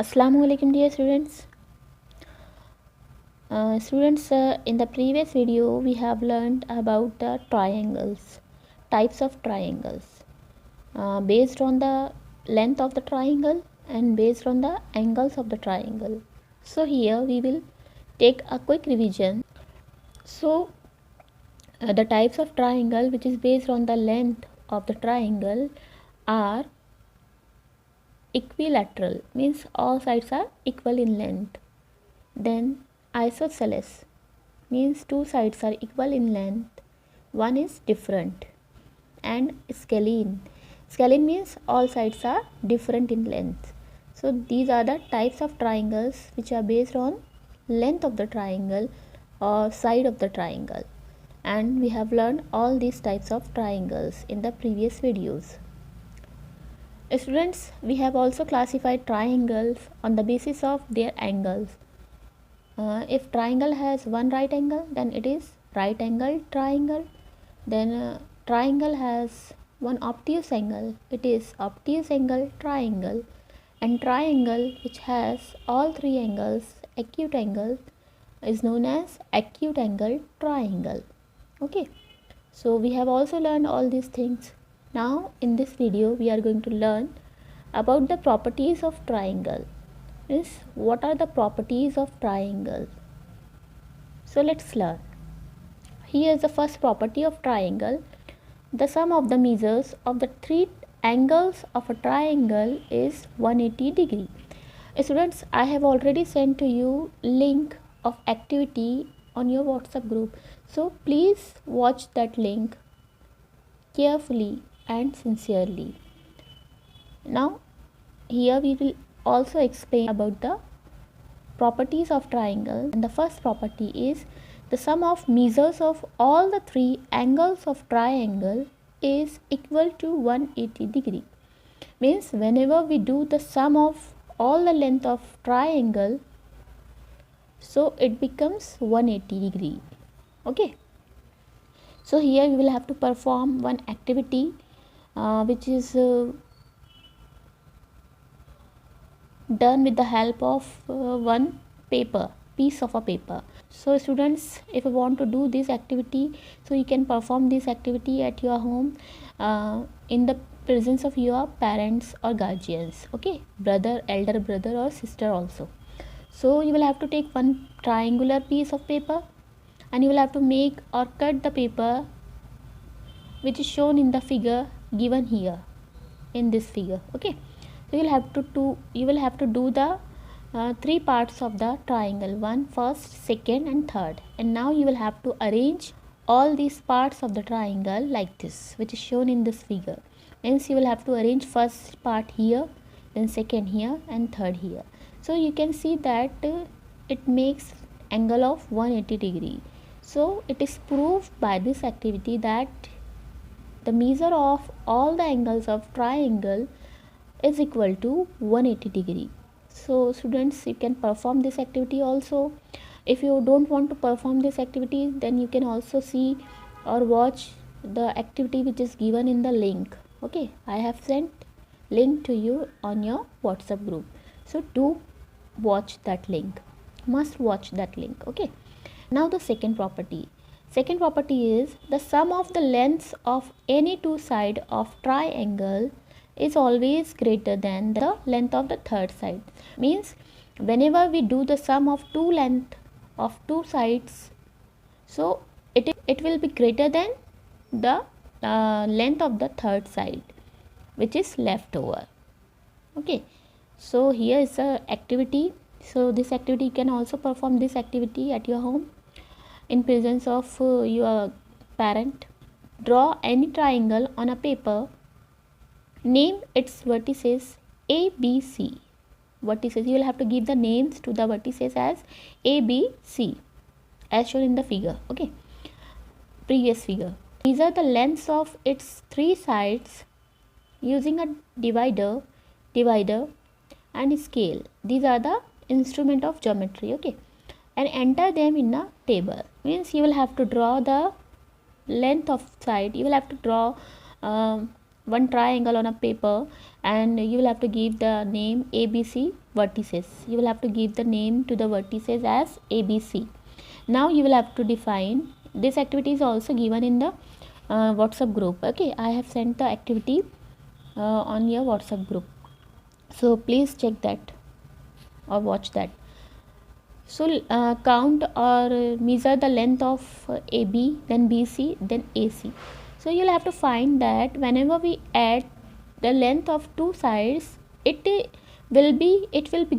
Assalamu alaikum dear students. In the previous video we have learned about the triangles, types of triangles, based on the length of the triangle and based on the angles of the triangle. So here we will take a quick revision. So the types of triangle which is based on the length of the triangle are equilateral, means all sides are equal in length. Then isosceles, means two sides are equal in length, one is different. And scalene, scalene means all sides are different in length. So these are the types of triangles which are based on length of the triangle or side of the triangle, and we have learned all these types of triangles in the previous videos. Students, we have also classified triangles on the basis of their angles. If triangle has one right angle, then it is right angle triangle. Then triangle has one obtuse angle, it is obtuse angle triangle. And triangle which has all three angles, acute angle, is known as acute angle triangle. Okay, so we have also learned all these things. Now in this video we are going to learn about the properties of triangle. Means what are the properties of triangle? So let's learn. Here is the first property of triangle. The sum of the measures of the three angles of a triangle is 180 degree. Students, I have already sent to you link of activity on your WhatsApp group. So please watch that link carefully and sincerely. Now here we will also explain about the properties of triangle, and the first property is the sum of measures of all the three angles of triangle is equal to 180 degree. Means whenever we do the sum of all the length of triangle, so it becomes 180 degree. Okay, so here we will have to perform one activity which is done with the help of one piece of a paper. So students, if you want to do this activity, so you can perform this activity at your home in the presence of your parents or guardians. Okay, brother, elder brother or sister also. So you will have to take one triangular piece of paper and you will have to make or cut the paper which is shown in the figure given here in this figure. Okay, so you will have to do the three parts of the triangle, one, first, second and third. And now you will have to arrange all these parts of the triangle like this, which is shown in this figure. Means you will have to arrange first part here, then second here and third here. So you can see that it makes angle of 180 degree. So it is proved by this activity that the measure of all the angles of triangle is equal to 180 degree. So students, you can perform this activity also. If you don't want to perform this activity, then you can also see or watch the activity which is given in the link. Okay, I have sent link to you on your WhatsApp group, so do watch that link, must watch that link. Okay, now the second property is the sum of the lengths of any two sides of triangle is always greater than the length of the third side. Means whenever we do the sum of two length of two sides, so it will be greater than the length of the third side which is left over. Okay, so here is the activity. So this activity, you can also perform this activity at your home in presence of your parent. Draw any triangle on a paper. Name its vertices A, B, C. Vertices, you will have to give the names to the vertices as A, B, C as shown in the figure. Okay, previous figure. Measure the lengths of its three sides using a divider and scale. These are the instrument of geometry. Okay, and enter them in a table. Means you will have to draw the length of side, you will have to draw one triangle on a paper, and you will have to give the name ABC vertices. You will have to give the name to the vertices as ABC. Now you will have to define this. Activity is also given in the WhatsApp group. Okay, I have sent the activity on your WhatsApp group, so please check that or watch that. So count or measure the length of AB, then BC, then AC. So you'll have to find that whenever we add the length of two sides, it will be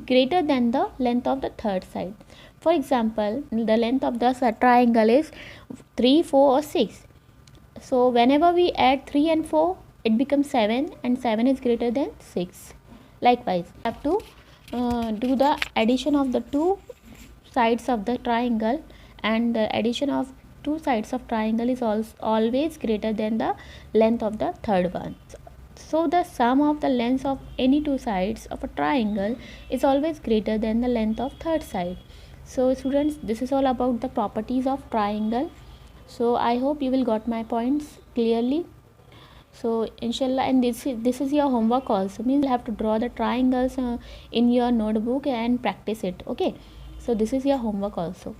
greater than the length of the third side. For example, the length of the triangle is 3, 4 or 6. So whenever we add 3 and 4, it becomes 7, and 7 is greater than 6. Likewise, we have to do the addition of the two sides of the triangle, and the addition of two sides of triangle is always greater than the length of the third one. So the sum of the lengths of any two sides of a triangle is always greater than the length of third side. So students, this is all about the properties of triangle. So I hope you will got my points clearly. So inshallah, and this is your homework also, means you have to draw the triangles in your notebook and practice it. Okay, so this is your homework also.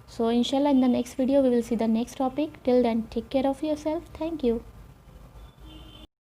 So inshallah, in the next video we will see the next topic. Till then, take care of yourself. Thank you.